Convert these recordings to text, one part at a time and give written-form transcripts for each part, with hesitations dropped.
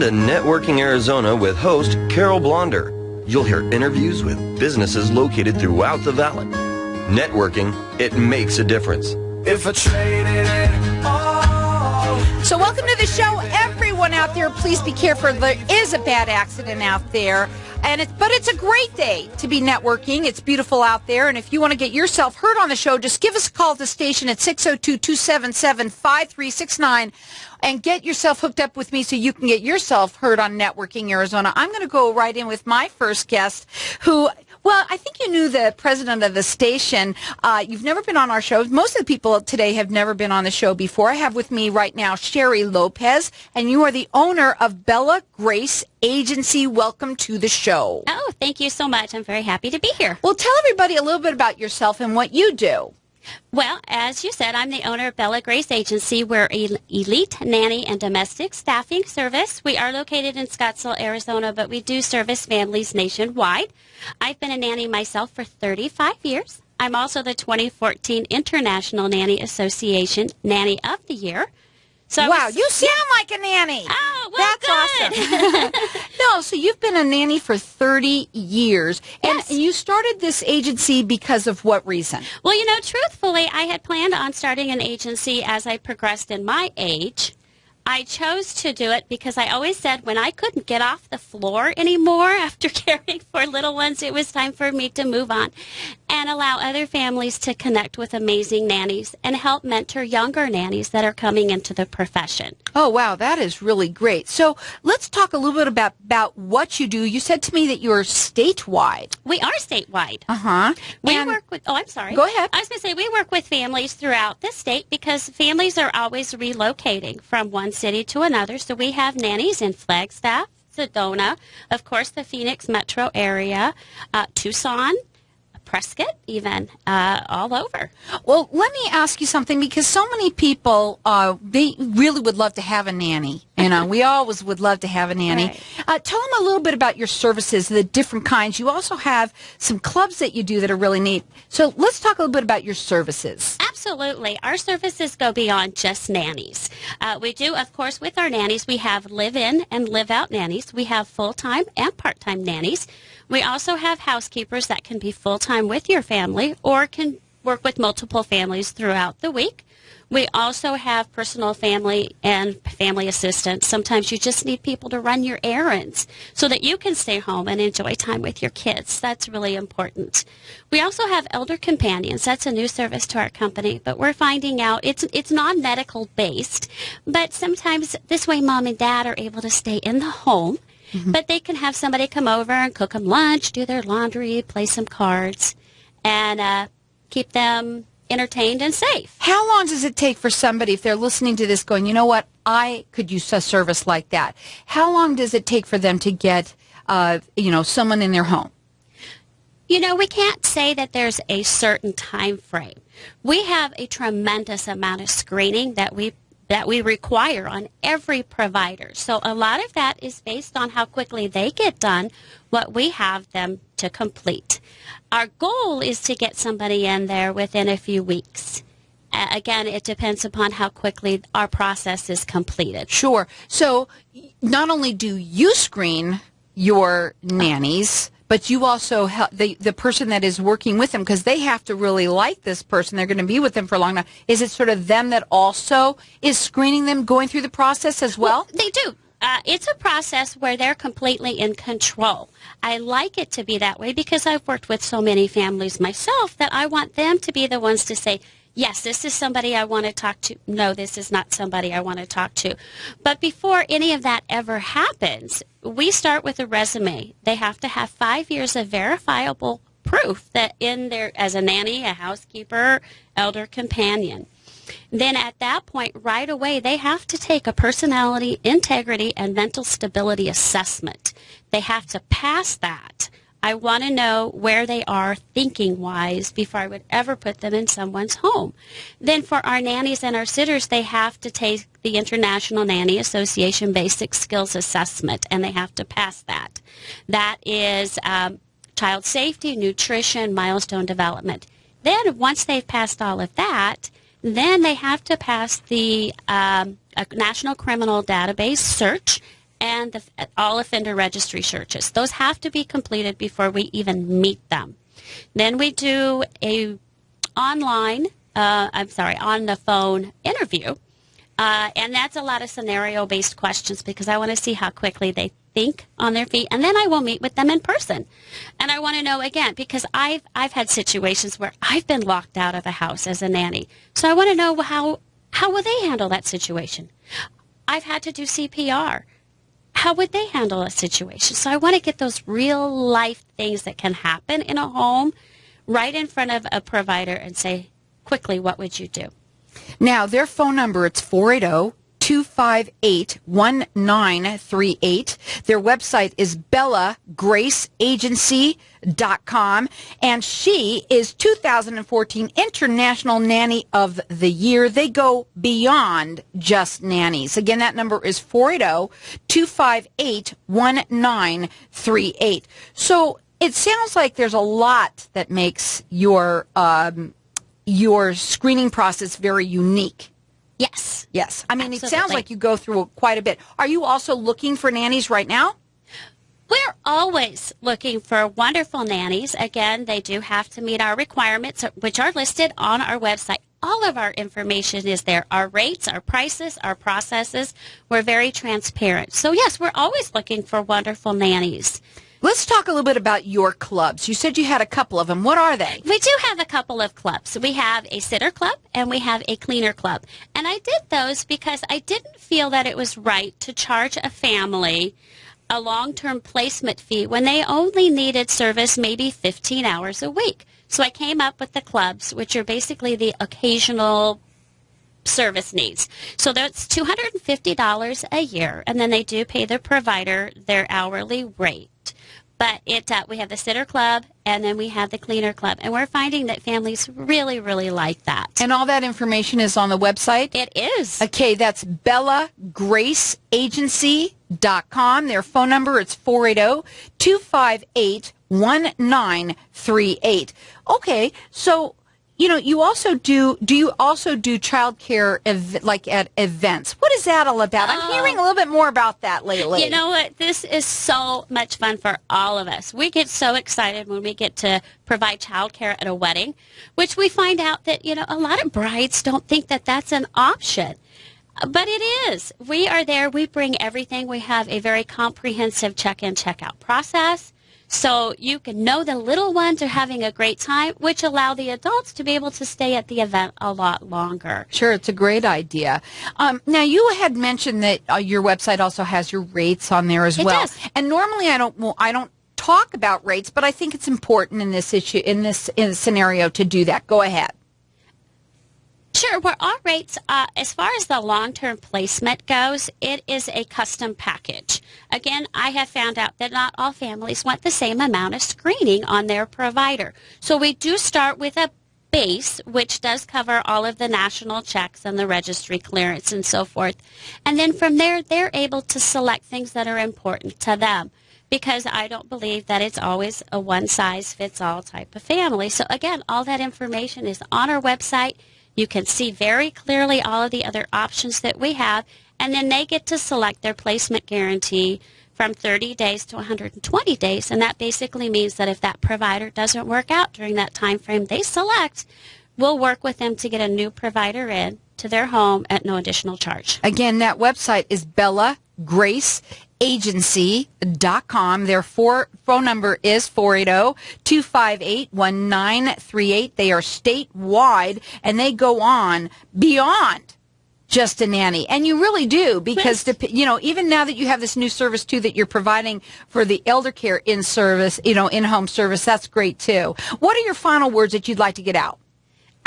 to Networking Arizona with host Carol Blonder. You'll hear interviews with businesses located throughout the valley. Networking, it makes a difference. If I traded it all. So welcome to the show, everyone out there. Please be careful. There is a bad accident out there. But it's a great day to be networking. It's beautiful out there. And if you want to get yourself heard on the show, just give us a call at the station at 602-277-5369 and get yourself hooked up with me so you can get yourself heard on Networking Arizona. I'm going to go right in with my first guest who... Well, I think you knew the president of the station. You've never been on our show. Most of the people today have never been on the show before. I have with me right now Sherry Lopez, and you are the owner of Bella Grace Agency. Welcome to the show. Oh, thank you so much. I'm very happy to be here. Well, tell everybody a little bit about yourself and what you do. Well, as you said, I'm the owner of Bella Grace Agency. We're an elite nanny and domestic staffing service. We are located in Scottsdale, Arizona, but we do service families nationwide. I've been a nanny myself for 35 years. I'm also the 2014 International Nanny Association Nanny of the Year. So wow, you sound like a nanny. Oh, well, that's good. Awesome. No, so you've been a nanny for 30 years. Yes. And you started this agency because of what reason? Well, truthfully, I had planned on starting an agency as I progressed in my age. I chose to do it because I always said when I couldn't get off the floor anymore after caring for little ones, it was time for me to move on and allow other families to connect with amazing nannies and help mentor younger nannies that are coming into the profession. Oh, wow, that is really great. So let's talk a little bit about what you do. You said to me that you're statewide. We are statewide. Uh-huh. We work with, I'm sorry. Go ahead. I was going to say we work with families throughout the state because families are always relocating from one city to another. So we have nannies in Flagstaff, Sedona, of course the Phoenix metro area, Tucson, Prescott, even all over. Well, let me ask you something, because so many people, they really would love to have a nanny. We always would love to have a nanny. Right. Tell them a little bit about your services, the different kinds. You also have some clubs that you do that are really neat. So let's talk a little bit about your services. Absolutely. Our services go beyond just nannies. We do, of course, with our nannies, we have live-in and live-out nannies. We have full-time and part-time nannies. We also have housekeepers that can be full-time with your family or can work with multiple families throughout the week. We also have personal family and family assistants. Sometimes you just need people to run your errands so that you can stay home and enjoy time with your kids. That's really important. We also have elder companions. That's a new service to our company, but we're finding out it's non-medical based, but sometimes this way mom and dad are able to stay in the home. Mm-hmm. But they can have somebody come over and cook them lunch, do their laundry, play some cards, and keep them entertained and safe. How long does it take for somebody, if they're listening to this going, you know what, I could use a service like that? How long does it take for them to get, someone in their home? We can't say that there's a certain time frame. We have a tremendous amount of screening that we require on every provider. So a lot of that is based on how quickly they get done what we have them to complete. Our goal is to get somebody in there within a few weeks. Again, it depends upon how quickly our process is completed. Sure. So not only do you screen your nannies, but you also help the person that is working with them, because they have to really like this person. They're going to be with them for a long time. Is it sort of them that also is screening them, going through the process as well? They do. It's a process where they're completely in control. I like it to be that way because I've worked with so many families myself that I want them to be the ones to say, yes, this is somebody I want to talk to. No, this is not somebody I want to talk to. But before any of that ever happens, we start with a resume. They have to have 5 years of verifiable proof that in there as a nanny, a housekeeper, elder companion. Then at that point, right away, they have to take a personality, integrity, and mental stability assessment. They have to pass that. I want to know where they are thinking-wise before I would ever put them in someone's home. Then for our nannies and our sitters, they have to take the International Nanny Association Basic Skills Assessment, and they have to pass that. That is child safety, nutrition, milestone development. Then once they've passed all of that, then they have to pass the National Criminal Database search and all offender registry searches. Those have to be completed before we even meet them. Then we do a on the phone interview, and that's a lot of scenario-based questions because I want to see how quickly they think on their feet, and then I will meet with them in person. And I want to know again, because I've had situations where I've been locked out of a house as a nanny, so I want to know how will they handle that situation. I've had to do CPR. How would they handle a situation? So I want to get those real life things that can happen in a home right in front of a provider and say, quickly, what would you do? Now, their phone number, it's 480-258-1938. Their website is bellagraceagency.com, and she is 2014 International Nanny of the Year. They go beyond just nannies. Again, that number is 480-258-1938. So it sounds like there's a lot that makes your screening process very unique. Yes. Yes. I mean, Absolutely. It sounds like you go through quite a bit. Are you also looking for nannies right now? We're always looking for wonderful nannies. Again, they do have to meet our requirements, which are listed on our website. All of our information is there. Our rates, our prices, our processes. We're very transparent. So, yes, we're always looking for wonderful nannies. Let's talk a little bit about your clubs. You said you had a couple of them. What are they? We do have a couple of clubs. We have a sitter club and we have a cleaner club. And I did those because I didn't feel that it was right to charge a family a long-term placement fee when they only needed service maybe 15 hours a week. So I came up with the clubs, which are basically the occasional service needs. So that's $250 a year, and then they do pay the provider their hourly rate. But we have the sitter club, and then we have the cleaner club, and we're finding that families really, really like that. And all that information is on the website? It is. Okay, that's bellagraceagency.com. Their phone number is 480-258-1938. Okay, so you also do you also do childcare like at events? What is that all about? I'm hearing a little bit more about that lately. You know what? This is so much fun for all of us. We get so excited when we get to provide childcare at a wedding, which we find out that, a lot of brides don't think that that's an option. But it is. We are there. We bring everything. We have a very comprehensive check-in, check-out process. So you can know the little ones are having a great time, which allow the adults to be able to stay at the event a lot longer. Sure, it's a great idea. Now, you had mentioned that your website also has your rates on there as well. It does. And normally I don't talk about rates, but I think it's important in this scenario to do that. Go ahead. Sure. Well, our rates, as far as the long-term placement goes, it is a custom package. Again, I have found out that not all families want the same amount of screening on their provider. So we do start with a base, which does cover all of the national checks and the registry clearance and so forth. And then from there, they're able to select things that are important to them, because I don't believe that it's always a one-size-fits-all type of family. So again, all that information is on our website. You can see very clearly all of the other options that we have, and then they get to select their placement guarantee from 30 days to 120 days, and that basically means that if that provider doesn't work out during that time frame they select, we'll work with them to get a new provider in to their home at no additional charge. Again, that website is bellagraceagency.com. Their phone number is 480-258-1938. They are statewide, and they go on beyond just a nanny. And you really do, because, even now that you have this new service, too, that you're providing for the elder care in-service, in-home service, that's great, too. What are your final words that you'd like to get out?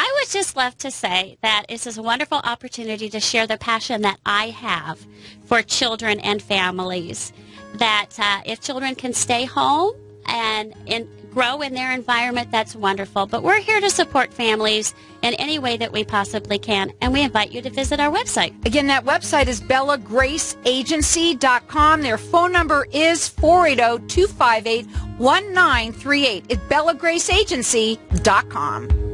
I would just love to say that this is a wonderful opportunity to share the passion that I have for children and families, that if children can stay home and grow in their environment, that's wonderful. But we're here to support families in any way that we possibly can, and we invite you to visit our website. Again, that website is bellagraceagency.com. Their phone number is 480-258-1938. It's bellagraceagency.com.